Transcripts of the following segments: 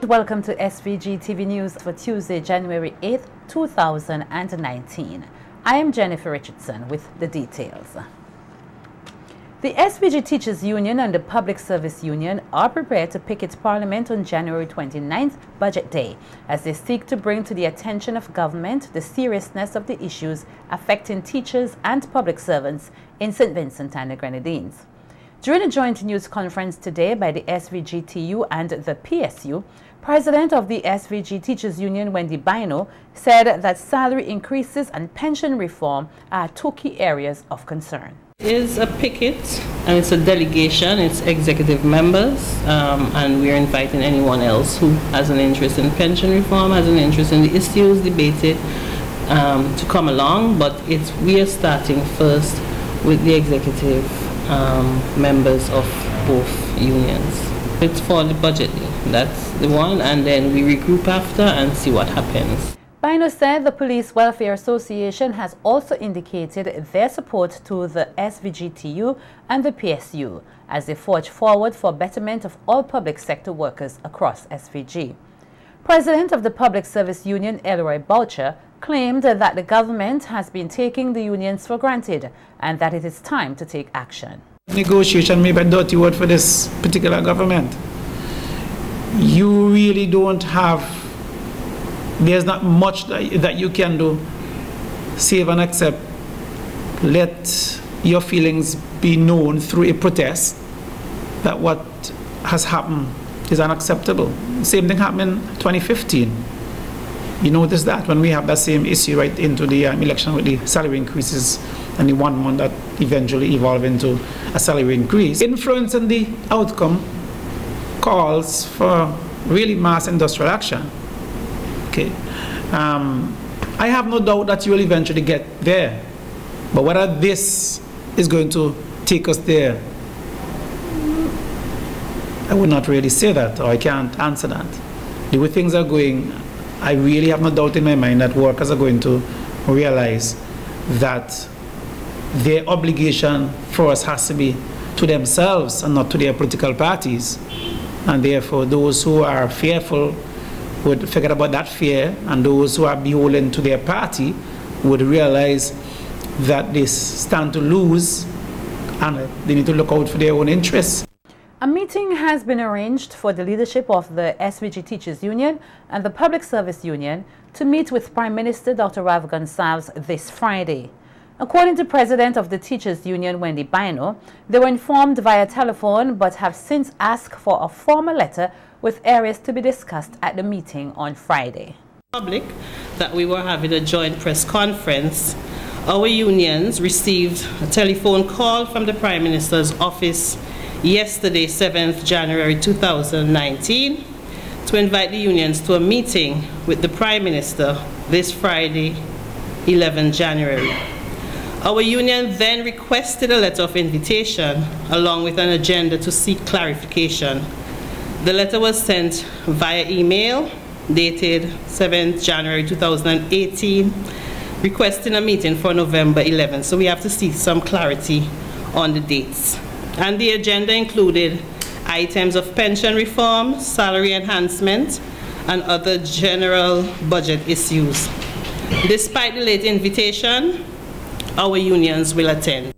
Welcome to SVG-TV News for Tuesday, January 8th, 2019. I am Jennifer Richardson with the details. The SVG Teachers Union and the Public Service Union are prepared to picket Parliament on January 29th, Budget Day, as they seek to bring to the attention of government the seriousness of the issues affecting teachers and public servants in St. Vincent and the Grenadines. During a joint news conference today by the SVGTU and the PSU, President of the SVG Teachers Union, Wendy Bino, said that salary increases and pension reform are two key areas of concern. It is a picket and it's a delegation, it's executive members, and we're inviting anyone else who has an interest in pension reform, has an interest in the issues debated, to come along, but we are starting first with the executive members of both unions. It's for the budget, that's the one, and then we regroup after and see what happens. Bino said the Police Welfare Association has also indicated their support to the SVGTU and the PSU as they forge forward for betterment of all public sector workers across SVG. President of the Public Service Union, Elroy Boucher, claimed that the government has been taking the unions for granted and that it is time to take action. Negotiation may be a dirty word for this particular government. You really don't have, there's not much that you can do, save and accept. Let your feelings be known through a protest that what has happened is unacceptable. Same thing happened in 2015. You notice that when we have that same issue right into the election with the salary increases and the 1 month that eventually evolved into a salary increase. Influencing the outcome calls for really mass industrial action. Okay. I have no doubt that you will eventually get there, but whether this is going to take us there, I would not really say that, or I can't answer that. The way things are going, I really have no doubt in my mind that workers are going to realize that their obligation for us has to be to themselves and not to their political parties. And therefore, those who are fearful would forget about that fear, and those who are beholden to their party would realize that they stand to lose and they need to look out for their own interests. A meeting has been arranged for the leadership of the SVG Teachers Union and the Public Service Union to meet with Prime Minister Dr. Rav Gonsalves this Friday. According to President of the Teachers Union, Wendy Bino, they were informed via telephone but have since asked for a formal letter with areas to be discussed at the meeting on Friday. Public that we were having a joint press conference. Our unions received a telephone call from the Prime Minister's office yesterday, 7th January 2019, to invite the unions to a meeting with the Prime Minister this Friday, 11th January. Our union then requested a letter of invitation along with an agenda to seek clarification. The letter was sent via email dated 7th January 2018, requesting a meeting for November 11th. So we have to seek some clarity on the dates. And the agenda included items of pension reform, salary enhancement, and other general budget issues. Despite the late invitation, our unions will attend.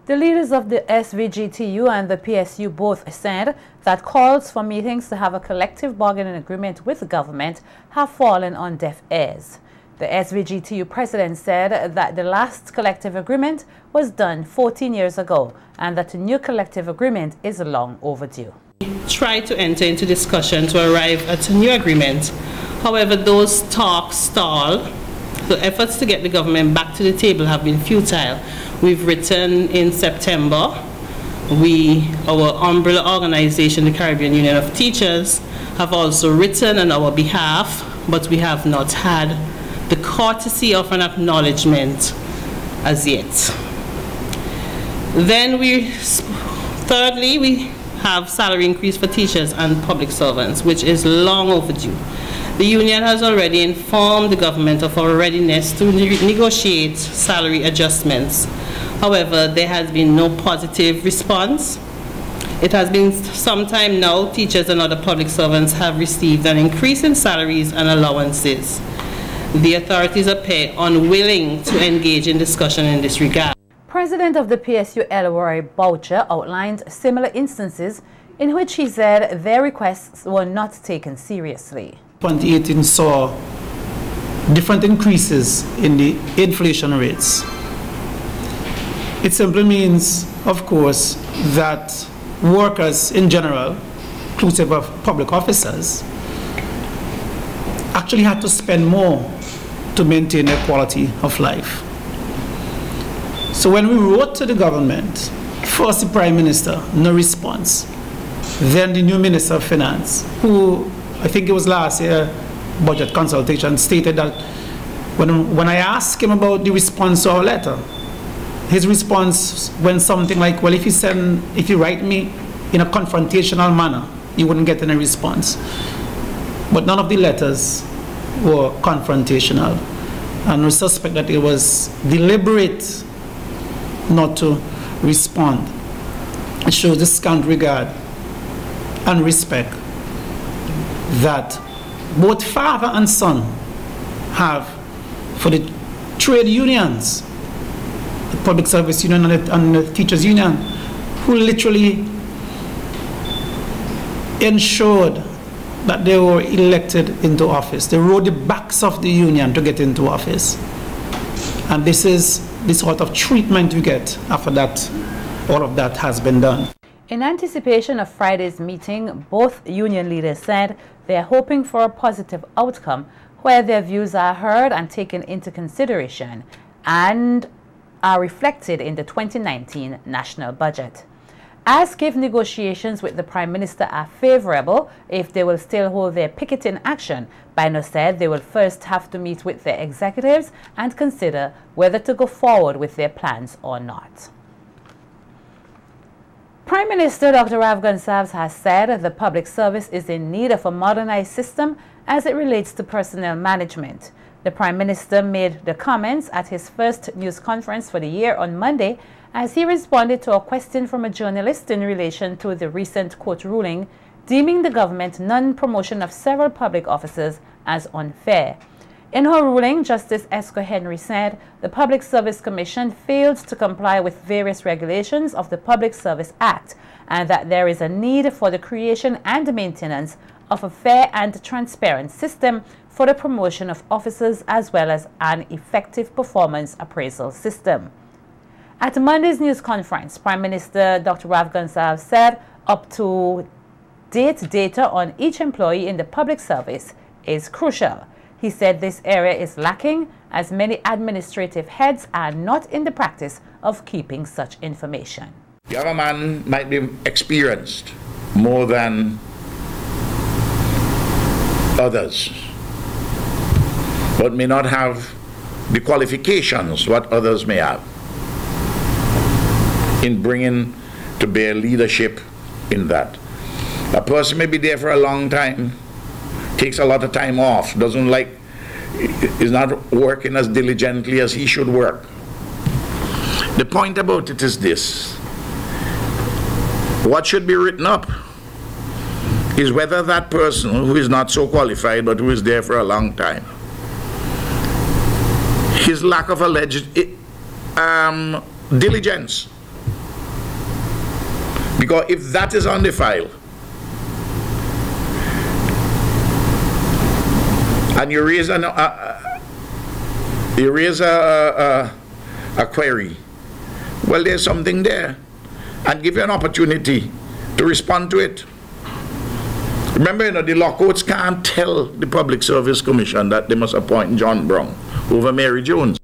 The leaders of the SVGTU and the PSU both said that calls for meetings to have a collective bargaining agreement with the government have fallen on deaf ears. The SVGTU president said that the last collective agreement was done 14 years ago and that a new collective agreement is long overdue. We tried to enter into discussion to arrive at a new agreement. However, those talks stalled. The efforts to get the government back to the table have been futile. We've written in September. Our umbrella organization, the Caribbean Union of Teachers, have also written on our behalf, but we have not had the courtesy of an acknowledgement as yet. Then thirdly, we have salary increase for teachers and public servants, which is long overdue. The union has already informed the government of our readiness to negotiate salary adjustments. However, there has been no positive response. It has been some time now, teachers and other public servants have received an increase in salaries and allowances. The authorities appear unwilling to engage in discussion in this regard. President of the PSU, Elroy Boucher, outlined similar instances in which he said their requests were not taken seriously. 2018 saw different increases in the inflation rates. It simply means, of course, that workers in general, inclusive of public officers, actually had to spend more to maintain their quality of life. So when we wrote to the government, first the Prime Minister, no response. Then the new Minister of Finance, who I think it was last year, budget consultation, stated that when I asked him about the response to our letter, his response went something like, well, if you write me in a confrontational manner, you wouldn't get any response. But none of the letters were confrontational. And we suspect that it was deliberate not to respond. It shows the scant regard and respect that both father and son have for the trade unions, the Public Service Union and the Teachers Union, who literally ensured that they were elected into office. They rode the backs of the union to get into office. And this is the sort of treatment you get after that, all of that has been done. In anticipation of Friday's meeting, both union leaders said they are hoping for a positive outcome where their views are heard and taken into consideration and are reflected in the 2019 national budget. Asked if negotiations with the Prime Minister are favorable if they will still hold their picketing action, Bino said they will first have to meet with their executives and consider whether to go forward with their plans or not. Prime Minister Dr. Rav Gonsalves has said the public service is in need of a modernized system as it relates to personnel management. The Prime Minister made the comments at his first news conference for the year on Monday as he responded to a question from a journalist in relation to the recent court ruling deeming the government non-promotion of several public officers as unfair. In her ruling, Justice Esco Henry said the Public Service Commission failed to comply with various regulations of the Public Service Act and that there is a need for the creation and maintenance of a fair and transparent system for the promotion of officers as well as an effective performance appraisal system. At Monday's news conference, Prime Minister Dr. Rav Gonsalves said up-to-date data on each employee in the public service is crucial. He said this area is lacking as many administrative heads are not in the practice of keeping such information. The other man might be experienced more than others, but may not have the qualifications what others may have in bringing to bear leadership in that. A person may be there for a long time, takes a lot of time off, is not working as diligently as he should work. The point about it is this: what should be written up is whether that person who is not so qualified but who is there for a long time, his lack of alleged diligence. Because if that is on the file, and you raise a query, well, there's something there, and give you an opportunity to respond to it. Remember, the law courts can't tell the Public Service Commission that they must appoint John Brown over Mary Jones.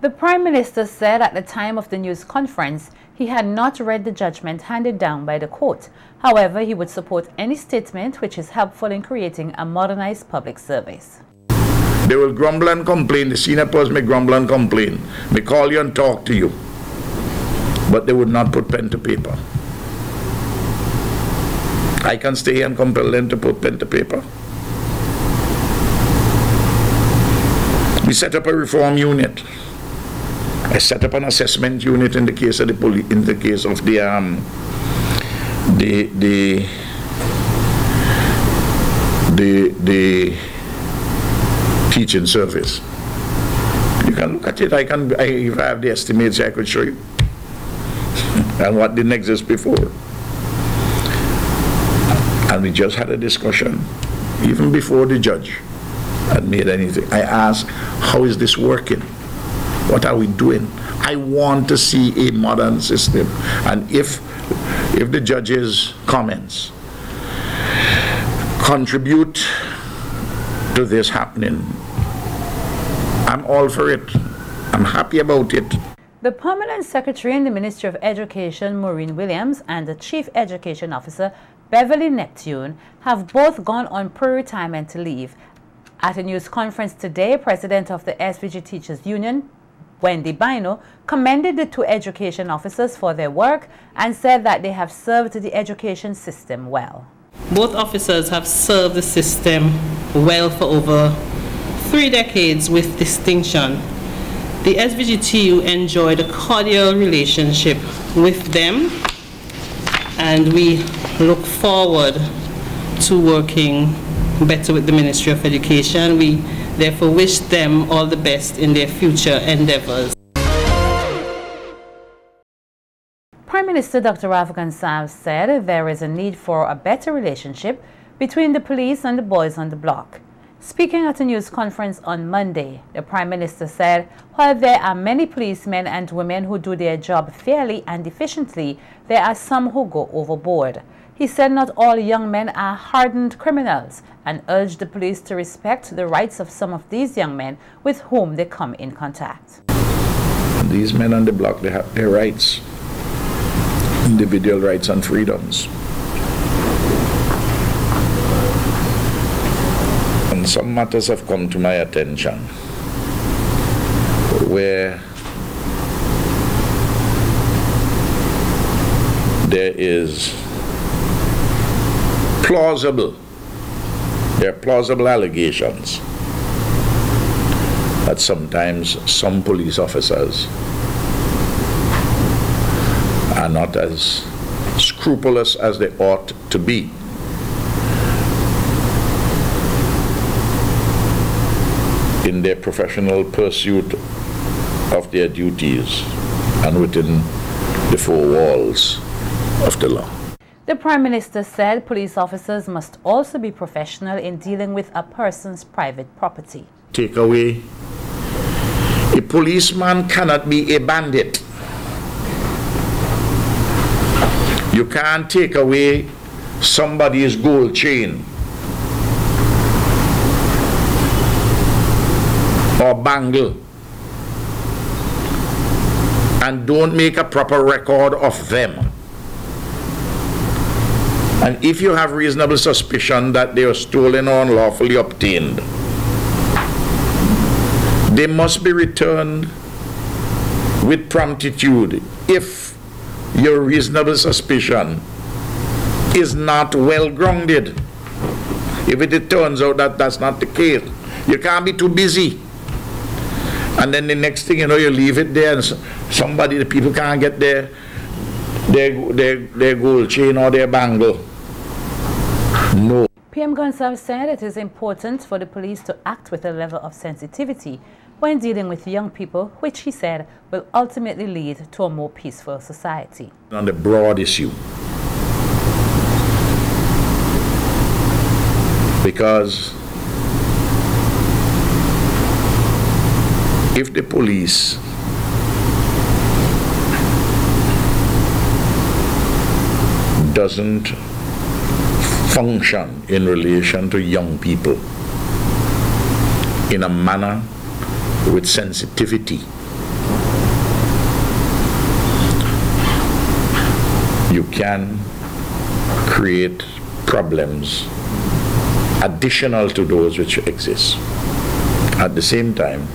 The Prime Minister said at the time of the news conference he had not read the judgment handed down by the court. However, he would support any statement which is helpful in creating a modernized public service. They will grumble and complain. The senior person may grumble and complain, may call you and talk to you, but they would not put pen to paper. I can stay here and compel them to put pen to paper. We set up a reform unit. I set up an assessment unit in the case of the the teaching service. You can look at it. If I have the estimates, I could show you. And what didn't exist before. And we just had a discussion, even before the judge had made anything. I asked, how is this working? What are we doing? I want to see a modern system. And if the judge's comments contribute to this happening, I'm all for it. I'm happy about it. The Permanent Secretary in the Ministry of Education, Maureen Williams, and the Chief Education Officer, Beverly Neptune, have both gone on pre-retirement leave. At a news conference today, President of the SVG Teachers Union, Wendy Bino, commended the two education officers for their work and said that they have served the education system well. Both officers have served the system well for over 3 decades with distinction. The SVGTU enjoyed a cordial relationship with them, and we look forward to working better with the Ministry of Education. We therefore wish them all the best in their future endeavors. Prime Minister Dr. Rav Gonsalves said there is a need for a better relationship between the police and the boys on the block. Speaking at a news conference on Monday, the Prime Minister said while there are many policemen and women who do their job fairly and efficiently, there are some who go overboard. He said not all young men are hardened criminals and urged the police to respect the rights of some of these young men with whom they come in contact. These men on the block, they have their rights, individual rights and freedoms. And some matters have come to my attention where there are plausible allegations that sometimes some police officers are not as scrupulous as they ought to be. In their professional pursuit of their duties and within the four walls of the law. The Prime Minister said police officers must also be professional in dealing with a person's private property. Take away, a policeman cannot be a bandit. You can't take away somebody's gold chain or bangle and don't make a proper record of them. And if you have reasonable suspicion that they are stolen or unlawfully obtained, they must be returned with promptitude if your reasonable suspicion is not well grounded. If it turns out that that's not the case, you can't be too busy. And then the next thing you know, you leave it there and the people can't get their gold chain or their bangle. No. PM Gonsalves said it is important for the police to act with a level of sensitivity when dealing with young people, which he said will ultimately lead to a more peaceful society. On the broad issue, because if the police doesn't function in relation to young people in a manner with sensitivity, you can create problems additional to those which exist. At the same time,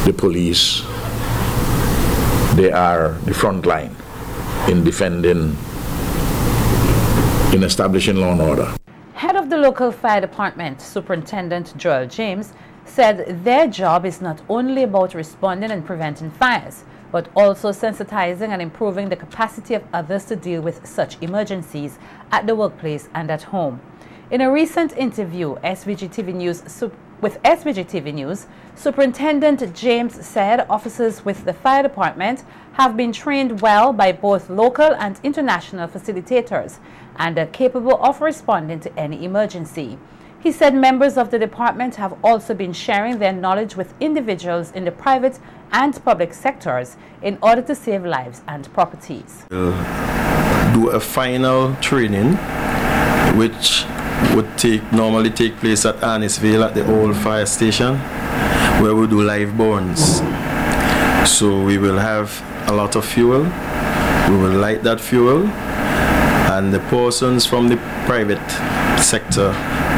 the police, they are the front line in defending, in establishing law and order. Head of the local fire department, Superintendent Joel James, said their job is not only about responding and preventing fires, but also sensitizing and improving the capacity of others to deal with such emergencies at the workplace and at home. In a recent interview with SVGTV News, Superintendent James said officers with the fire department have been trained well by both local and international facilitators and are capable of responding to any emergency. He said members of the department have also been sharing their knowledge with individuals in the private and public sectors in order to save lives and properties. We'll do a final training which would normally take place at Annisville at the old fire station, where we do live burns. So we will have a lot of fuel, we will light that fuel, and the persons from the private sector,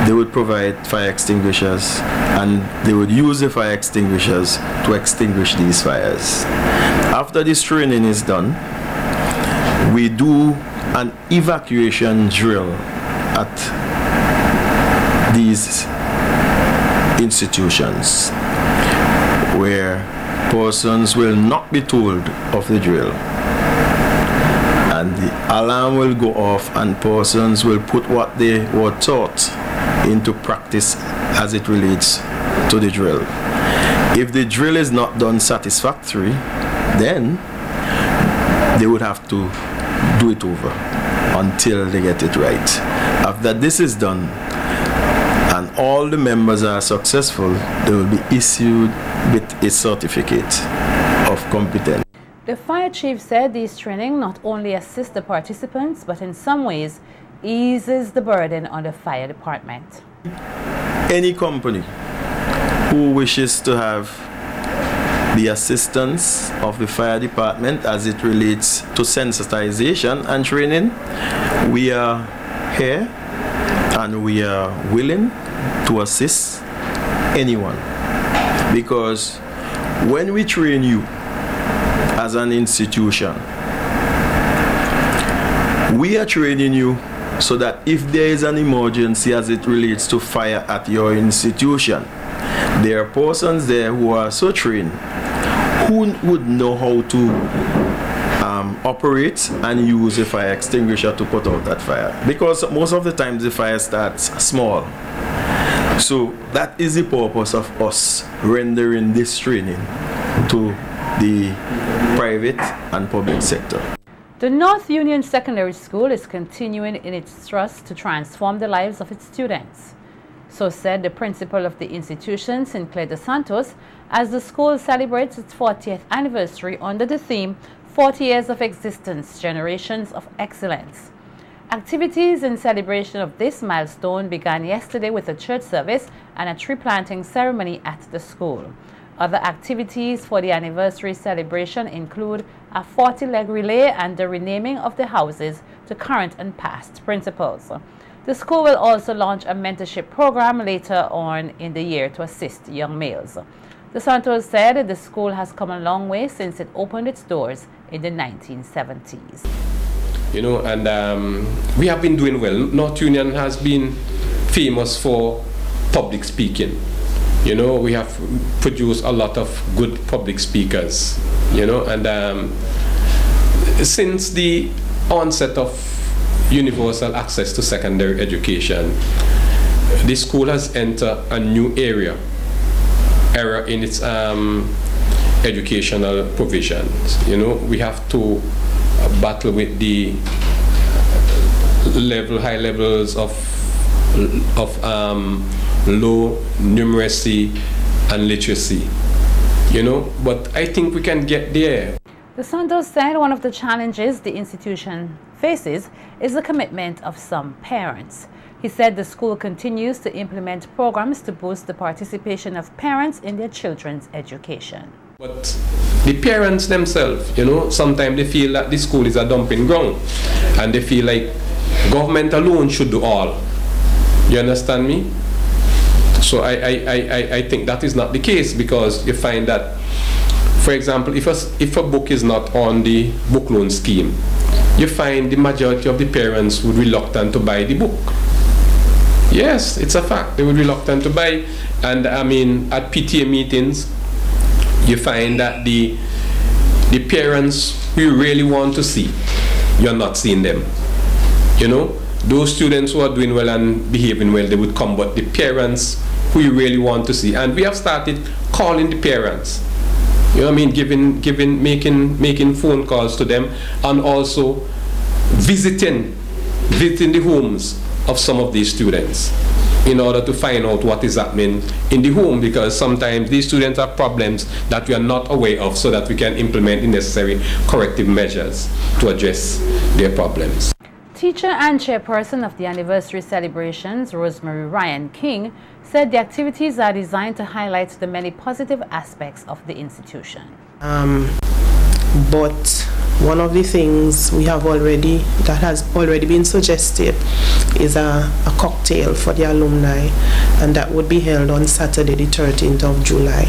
they would provide fire extinguishers and they would use the fire extinguishers to extinguish these fires. After this training is done, we do an evacuation drill at these institutions where persons will not be told of the drill, and the alarm will go off and persons will put what they were taught into practice as it relates to the drill. If the drill is not done satisfactory, then they would have to do it over until they get it right. After this is done and all the members are successful, they will be issued with a certificate of competence. The fire chief said this training not only assists the participants, but in some ways eases the burden on the fire department. Any company who wishes to have the assistance of the fire department as it relates to sensitization and training, we are here and we are willing to assist anyone, because when we train you as an institution, we are training you so that if there is an emergency as it relates to fire at your institution, there are persons there who are so trained who would know how to operate and use a fire extinguisher to put out that fire, because most of the times the fire starts small. So that is the purpose of us rendering this training to the private and public sector. The North Union Secondary School is continuing in its thrust to transform the lives of its students. So said the principal of the institution, Sinclair dos Santos, as the school celebrates its 40th anniversary under the theme 40 Years of Existence, Generations of Excellence. Activities in celebration of this milestone began yesterday with a church service and a tree planting ceremony at the school. Other activities for the anniversary celebration include a 40-leg relay and the renaming of the houses to current and past principals. The school will also launch a mentorship program later on in the year to assist young males. Dos Santos said the school has come a long way since it opened its doors in the 1970s. You know, and we have been doing well. North Union has been famous for public speaking. You know, we have produced a lot of good public speakers, you know, and since the onset of universal access to secondary education, the school has entered a new era in its educational provisions. You know, we have to battle with the high levels of low numeracy and literacy, you know, but I think we can get there. Dos Santos said one of the challenges the institution faces is the commitment of some parents. He said the school continues to implement programs to boost the participation of parents in their children's education. But the parents themselves, you know, sometimes they feel that the school is a dumping ground and they feel like government alone should do all. You understand me? So I think that is not the case, because you find that, for example, if a book is not on the book loan scheme, you find the majority of the parents would be reluctant to buy the book. Yes, it's a fact. They would be reluctant to buy. And I mean, at PTA meetings, you find that the the parents who you really want to see, you're not seeing them. You know, those students who are doing well and behaving well, they would come, but the parents who you really want to see. And we have started calling the parents. You know what I mean? Making phone calls to them, and also visiting the homes of some of these students in order to find out what is happening in the home, because sometimes these students have problems that we are not aware of, so that we can implement the necessary corrective measures to address their problems. Teacher and chairperson of the anniversary celebrations, Rosemary Ryan King, said the activities are designed to highlight the many positive aspects of the institution. But one of the things that has already been suggested is a cocktail for the alumni, and that would be held on Saturday the 13th of July.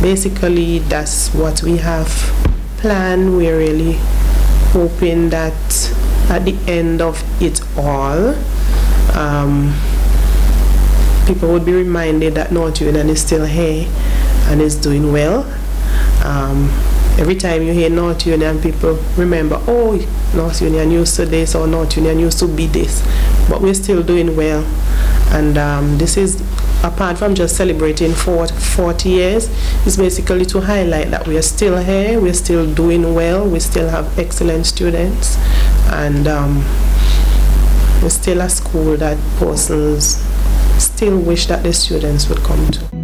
Basically, that's what we have planned. We're really hoping that at the end of it all, people would be reminded that North Union is still here and is doing well. Every time you hear North Union, people remember, oh, North Union used to this, or North Union used to be this. But we're still doing well. And this is, apart from just celebrating 40 years, it's basically to highlight that we are still here, we're still doing well, we still have excellent students, and we're still a school that persons still wish that the students would come to.